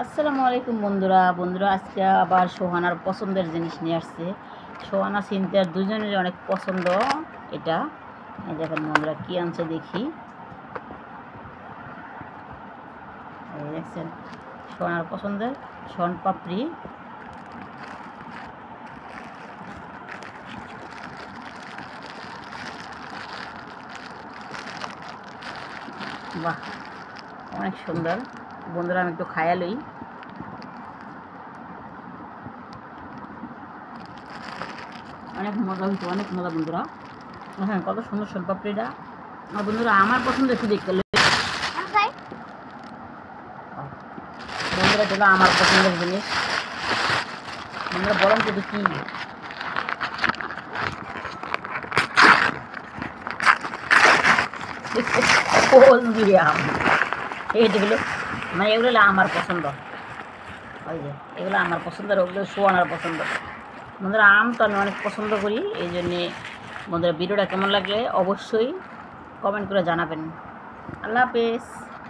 আসসালামু আলাইকুম বন্ধুরা আজকে আবার সোহানার পছন্দের জিনিস নিয়ে আসছে। সোহানা সিনথিয়ার দুজনের অনেক পছন্দ এটা। এই দেখেন বন্ধুরা কি আনছে দেখি। এই দেখছেন সোহানার পছন্দের শন পাপড়ি। বাহ, অনেক সুন্দর বন্ধুরা, আমি একটু খায়া লই। অনেক মজা হইতো, অনেক মজা বন্ধুরা। হ্যাঁ, কত সুন্দর শোনপাপড়িটা। আর বন্ধুরা আমার পছন্দ একটু দেখতে বন্ধুরা, এটা আমার পছন্দের জিনিস। বন্ধুরা বলেন তো কি এইগুলো, মানে এগুলো আমার পছন্দ। ওই যে এগুলো আমার পছন্দের, ওগুলো সোয়ানার পছন্দ। বন্ধুরা আম তো আমি অনেক পছন্দ করি, এই জন্যে বন্ধুরা ভিডিওটা কেমন লাগলে অবশ্যই কমেন্ট করে জানাবেন। আল্লাহ হাফেজ।